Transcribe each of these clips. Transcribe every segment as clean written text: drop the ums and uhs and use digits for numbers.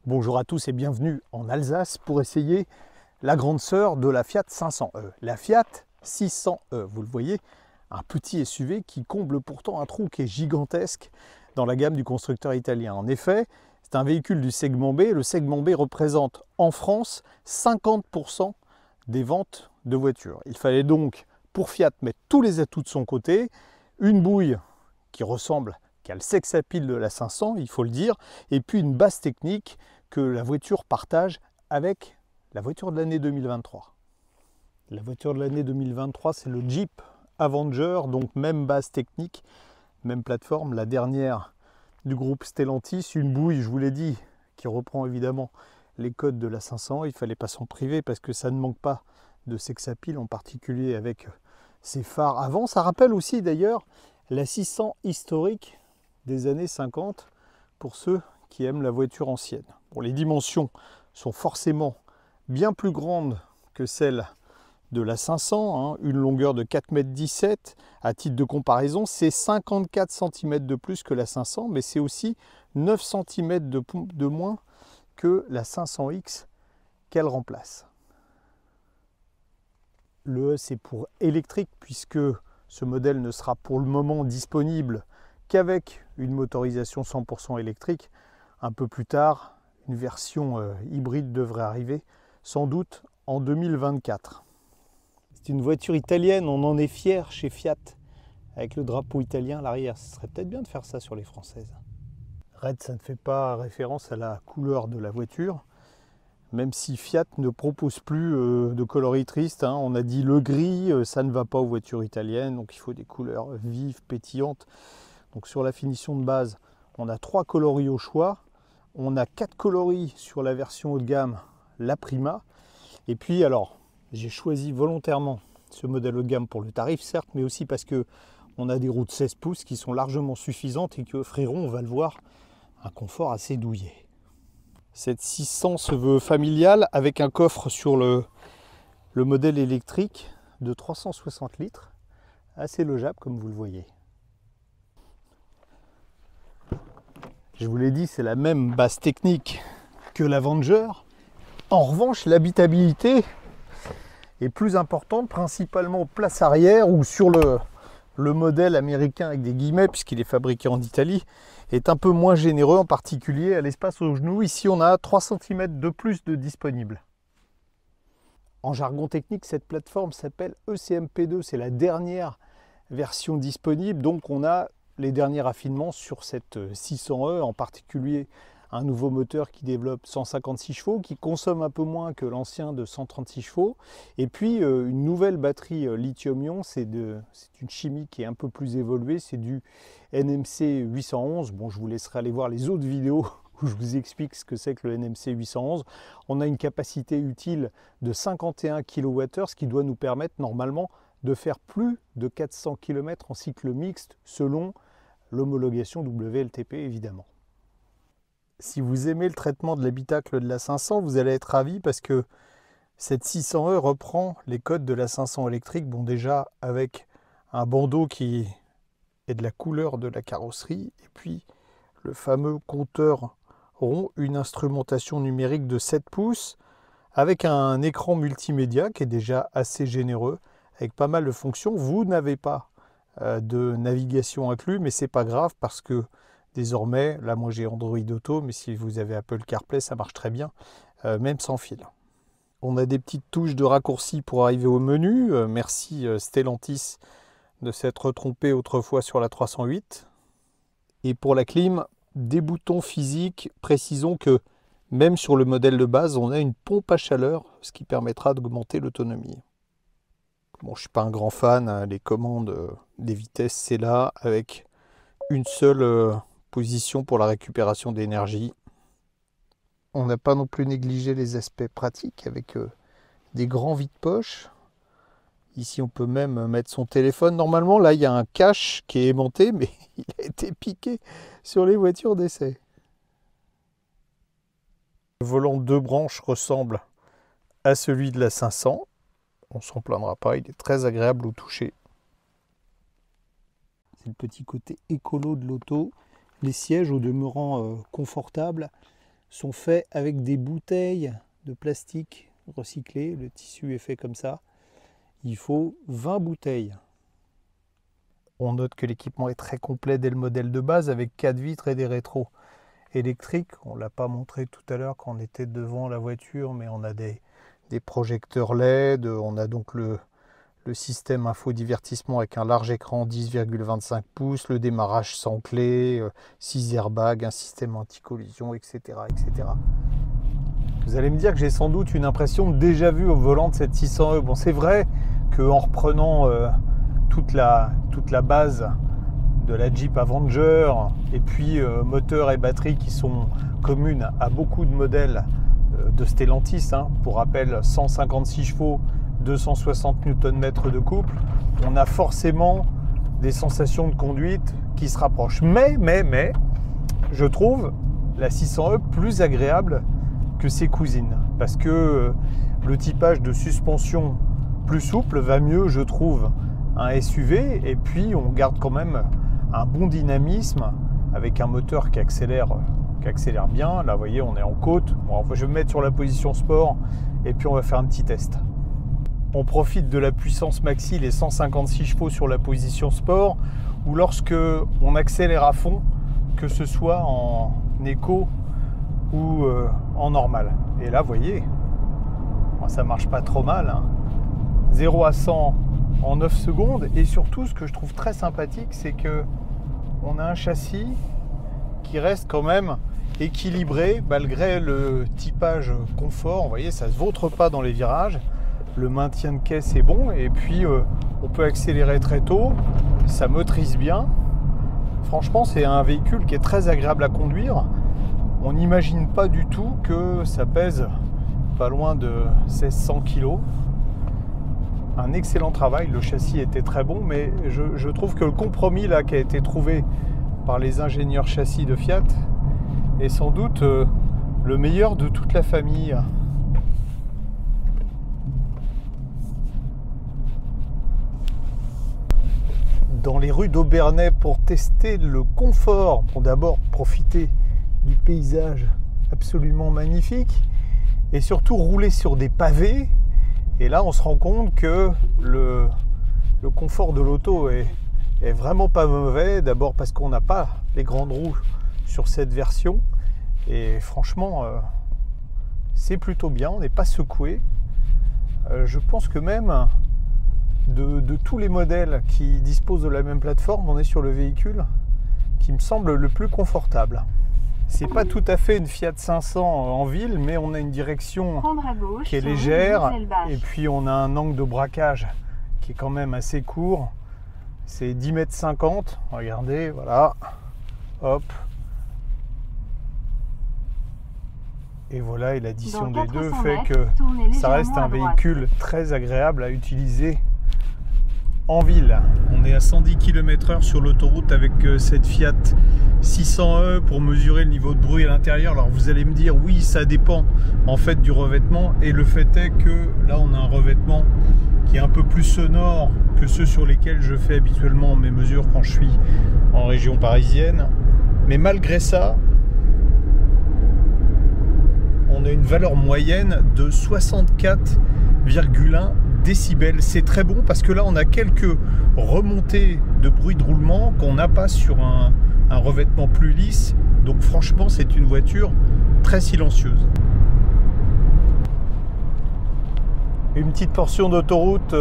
Bonjour à tous et bienvenue en Alsace pour essayer la grande sœur de la Fiat 500e, la Fiat 600e. Vous le voyez, un petit SUV qui comble pourtant un trou qui est gigantesque dans la gamme du constructeur italien. En effet, c'est un véhicule du segment B. Le segment B représente en France 50% des ventes de voitures. Il fallait donc pour Fiat mettre tous les atouts de son côté, une bouille qui ressemble qu'à le sex appeal de la 500, il faut le dire, et puis une base technique que la voiture partage avec la voiture de l'année 2023. La voiture de l'année 2023, c'est le Jeep Avenger, donc même base technique, même plateforme, la dernière du groupe Stellantis, une bouille, je vous l'ai dit, qui reprend évidemment les codes de la 500. Il ne fallait pas s'en priver parce que ça ne manque pas de sex appeal, en particulier avec ses phares avant. Ça rappelle aussi d'ailleurs la 600 historique des années 50 pour ceux qui aiment la voiture ancienne. Bon, les dimensions sont forcément bien plus grandes que celles de la 500, hein, une longueur de 4,17 m. À titre de comparaison, c'est 54 cm de plus que la 500, mais c'est aussi 9 cm de moins que la 500X qu'elle remplace. Le E, c'est pour électrique, puisque ce modèle ne sera pour le moment disponible qu'avec une motorisation 100% électrique. Un peu plus tard, une version hybride devrait arriver, sans doute en 2024. C'est une voiture italienne, on en est fier chez Fiat, avec le drapeau italien à l'arrière. Ce serait peut-être bien de faire ça sur les françaises. Red, ça ne fait pas référence à la couleur de la voiture, même si Fiat ne propose plus de coloris tristes. Hein. On a dit le gris, ça ne va pas aux voitures italiennes, donc il faut des couleurs vives, pétillantes. Donc sur la finition de base, on a 3 coloris au choix. On a 4 coloris sur la version haut de gamme, la Prima. Et puis alors, j'ai choisi volontairement ce modèle haut de gamme pour le tarif, certes, mais aussi parce que on a des roues de 16 pouces qui sont largement suffisantes et qui offriront, on va le voir, un confort assez douillet. Cette 600 se veut familiale avec un coffre sur le modèle électrique de 360 litres, assez logeable comme vous le voyez. Je vous l'ai dit, c'est la même base technique que l'Avenger. En revanche, l'habitabilité est plus importante, principalement place arrière ou sur le modèle américain avec des guillemets, puisqu'il est fabriqué en Italie, est un peu moins généreux, en particulier à l'espace au genou. Ici, on a 3 cm de plus de disponible. En jargon technique, cette plateforme s'appelle ECMP2, c'est la dernière version disponible, donc on a les derniers raffinements sur cette 600e, en particulier un nouveau moteur qui développe 156 chevaux, qui consomme un peu moins que l'ancien de 136 chevaux, et puis une nouvelle batterie lithium-ion. C'est une chimie qui est un peu plus évoluée, c'est du NMC 811. Bon, je vous laisserai aller voir les autres vidéos où je vous explique ce que c'est que le NMC 811. On a une capacité utile de 51 kWh, ce qui doit nous permettre normalement de faire plus de 400 km en cycle mixte selon l'homologation WLTP évidemment. Si vous aimez le traitement de l'habitacle de la 500, vous allez être ravi parce que cette 600e reprend les codes de la 500 électrique, bon déjà avec un bandeau qui est de la couleur de la carrosserie et puis le fameux compteur rond, une instrumentation numérique de 7 pouces avec un écran multimédia qui est déjà assez généreux avec pas mal de fonctions. Vous n'avez pas de navigation inclus, mais c'est pas grave parce que désormais, là moi j'ai Android Auto, mais si vous avez Apple CarPlay, ça marche très bien, même sans fil. On a des petites touches de raccourci pour arriver au menu. Merci Stellantis de s'être trompé autrefois sur la 308. Et pour la clim, des boutons physiques. Précisons que même sur le modèle de base, on a une pompe à chaleur, ce qui permettra d'augmenter l'autonomie. Bon, je ne suis pas un grand fan, hein, les commandes des vitesses, c'est là, avec une seule position pour la récupération d'énergie. On n'a pas non plus négligé les aspects pratiques avec des grands vide-poche. Ici, on peut même mettre son téléphone. Normalement, là, il y a un cache qui est aimanté, mais il a été piqué sur les voitures d'essai. Le volant 2 branches ressemble à celui de la 500. On ne s'en plaindra pas, il est très agréable au toucher. C'est le petit côté écolo de l'auto. Les sièges, au demeurant confortables, sont faits avec des bouteilles de plastique recyclées. Le tissu est fait comme ça. Il faut 20 bouteilles. On note que l'équipement est très complet dès le modèle de base avec 4 vitres et des rétros électriques. On ne l'a pas montré tout à l'heure quand on était devant la voiture, mais on a des projecteurs LED. On a donc le système infodivertissement avec un large écran 10,25 pouces, le démarrage sans clé, 6 airbags, un système anti-collision, etc., etc. Vous allez me dire que j'ai sans doute une impression de déjà vu au volant de cette 600e. Bon, c'est vrai qu'en reprenant toute la base de la Jeep Avenger et puis moteur et batterie qui sont communes à beaucoup de modèles de Stellantis, pour rappel 156 chevaux, 260 Nm de couple, on a forcément des sensations de conduite qui se rapprochent. Mais, je trouve la 600e plus agréable que ses cousines, parce que le typage de suspension plus souple va mieux, je trouve, un SUV, et puis on garde quand même un bon dynamisme avec un moteur qui accélère bien. Là, vous voyez, on est en côte. Bon, je vais me mettre sur la position sport, et puis on va faire un petit test. On profite de la puissance maxi, les 156 chevaux sur la position sport, ou lorsque on accélère à fond, que ce soit en éco ou en normal. Et là, vous voyez, ça marche pas trop mal. 0 à 100 en 9 secondes. Et surtout, ce que je trouve très sympathique, c'est que on a un châssis qui reste quand même équilibré malgré le typage confort. Vous voyez, ça ne se vautre pas dans les virages. Le maintien de caisse est bon, et puis on peut accélérer très tôt, ça motorise bien. Franchement, c'est un véhicule qui est très agréable à conduire. On n'imagine pas du tout que ça pèse pas loin de 1600 kg. Un excellent travail, le châssis était très bon, mais je trouve que le compromis là qui a été trouvé par les ingénieurs châssis de Fiat est sans doute le meilleur de toute la famille. Dans les rues d'Aubernais pour tester le confort, pour d'abord profiter du paysage absolument magnifique et surtout rouler sur des pavés. Et là, on se rend compte que le confort de l'auto est vraiment pas mauvais. D'abord parce qu'on n'a pas les grandes roues sur cette version. Et franchement, c'est plutôt bien, on n'est pas secoué. Je pense que même de tous les modèles qui disposent de la même plateforme, on est sur le véhicule qui me semble le plus confortable. C'est pas tout à fait une Fiat 500 en ville, mais on a une direction qui est légère, et puis on a un angle de braquage qui est quand même assez court. C'est 10,50 m, regardez, voilà, hop. Et voilà, et l'addition des deux fait que ça reste un véhicule très agréable à utiliser en ville. On est à 110 km/h sur l'autoroute avec cette Fiat 600e pour mesurer le niveau de bruit à l'intérieur. Alors vous allez me dire, oui, ça dépend en fait du revêtement, et le fait est que là on a un revêtement qui est un peu plus sonore que ceux sur lesquels je fais habituellement mes mesures quand je suis en région parisienne. Mais malgré ça, on a une valeur moyenne de 64,1 décibels. C'est très bon parce que là on a quelques remontées de bruit de roulement qu'on n'a pas sur un revêtement plus lisse. Donc franchement, c'est une voiture très silencieuse. Une petite portion d'autoroute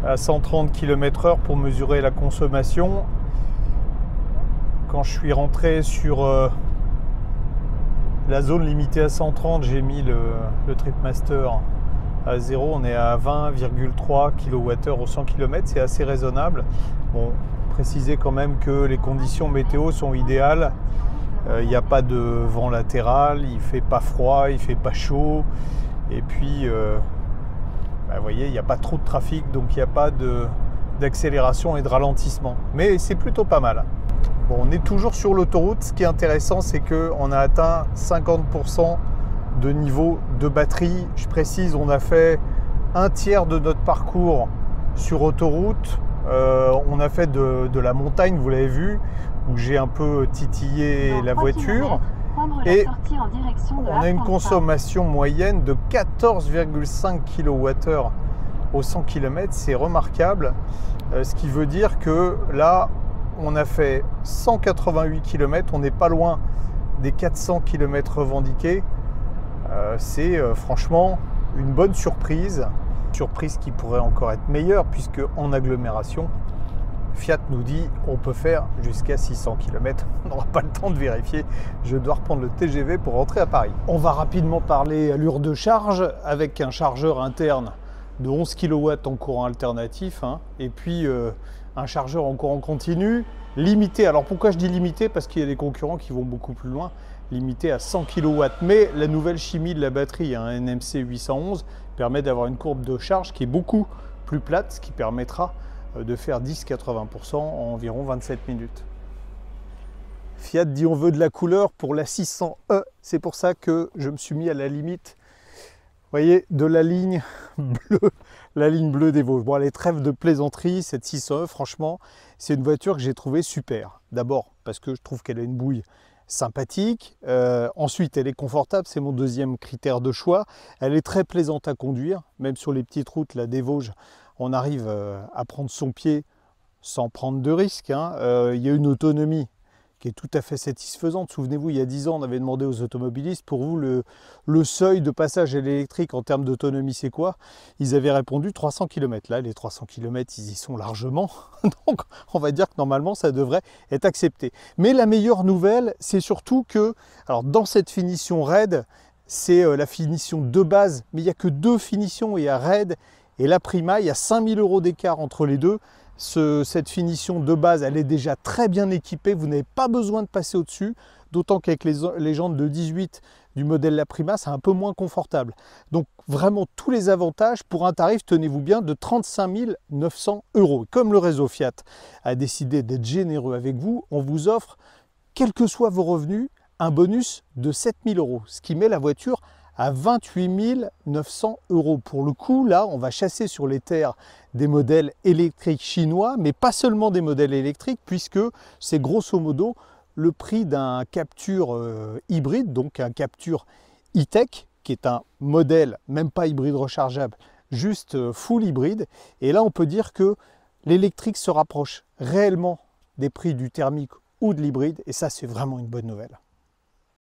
à 130 km/h pour mesurer la consommation. Quand je suis rentré sur la zone limitée à 130, j'ai mis le TripMaster à 0. On est à 20,3 kWh au 100 km, c'est assez raisonnable. Bon, préciser quand même que les conditions météo sont idéales. Il n'y a pas de vent latéral, il ne fait pas froid, il ne fait pas chaud. Et puis, vous voyez, il n'y a pas trop de trafic, donc il n'y a pas d'accélération et de ralentissement. Mais c'est plutôt pas mal. Bon, on est toujours sur l'autoroute. Ce qui est intéressant, c'est qu'on a atteint 50% de niveau de batterie. Je précise, on a fait un tiers de notre parcours sur autoroute. On a fait de la montagne, vous l'avez vu, où j'ai un peu titillé la voiture. prendre la Et sortie en direction de on a une l'A33. consommation moyenne de 14,5 kWh au 100 km, c'est remarquable. Ce qui veut dire que là, on a fait 188 km, on n'est pas loin des 400 km revendiqués. C'est franchement une bonne surprise. Surprise qui pourrait encore être meilleure puisque en agglomération, Fiat nous dit on peut faire jusqu'à 600 km. On n'aura pas le temps de vérifier. Je dois reprendre le TGV pour rentrer à Paris. On va rapidement parler allure de charge avec un chargeur interne de 11 kW en courant alternatif et puis un chargeur en courant continu limité. Alors pourquoi je dis limité? Parce qu'il y a des concurrents qui vont beaucoup plus loin, limité à 100 kW. Mais la nouvelle chimie de la batterie, un NMC 811, permet d'avoir une courbe de charge qui est beaucoup plus plate, ce qui permettra de faire 10-80% en environ 27 minutes. Fiat dit on veut de la couleur pour la 600e. C'est pour ça que je me suis mis à la limite, vous voyez, de la ligne bleue des Vosges. Bon, les trêves de plaisanterie, cette 600e, franchement, c'est une voiture que j'ai trouvée super. D'abord parce que je trouve qu'elle a une bouille sympathique. Ensuite, elle est confortable, c'est mon deuxième critère de choix. Elle est très plaisante à conduire, même sur les petites routes là, des Vosges. On arrive à prendre son pied sans prendre de risques. Il y a une autonomie qui est tout à fait satisfaisante. Souvenez-vous, il y a 10 ans, on avait demandé aux automobilistes, pour vous, le seuil de passage à l'électrique en termes d'autonomie, c'est quoi? Ils avaient répondu 300 km. Là, les 300 km, ils y sont largement. Donc, on va dire que normalement, ça devrait être accepté. Mais la meilleure nouvelle, c'est surtout que, alors dans cette finition raid, c'est la finition de base, mais il n'y a que deux finitions, il y a raid et la Prima, il y a 5000 € d'écart entre les deux. Cette finition de base, elle est déjà très bien équipée, vous n'avez pas besoin de passer au-dessus, d'autant qu'avec les jantes de 18 du modèle La Prima, c'est un peu moins confortable. Donc vraiment tous les avantages pour un tarif, tenez-vous bien, de 35 900 €. Comme le réseau Fiat a décidé d'être généreux avec vous, on vous offre, quels que soient vos revenus, un bonus de 7000 €, ce qui met la voiture à 28 900 €. Pour le coup, là, on va chasser sur les terres des modèles électriques chinois, mais pas seulement des modèles électriques, puisque c'est grosso modo le prix d'un Captur hybride, donc un Captur e-tech, qui est un modèle, même pas hybride rechargeable, juste full hybride. Et là, on peut dire que l'électrique se rapproche réellement des prix du thermique ou de l'hybride, et ça, c'est vraiment une bonne nouvelle.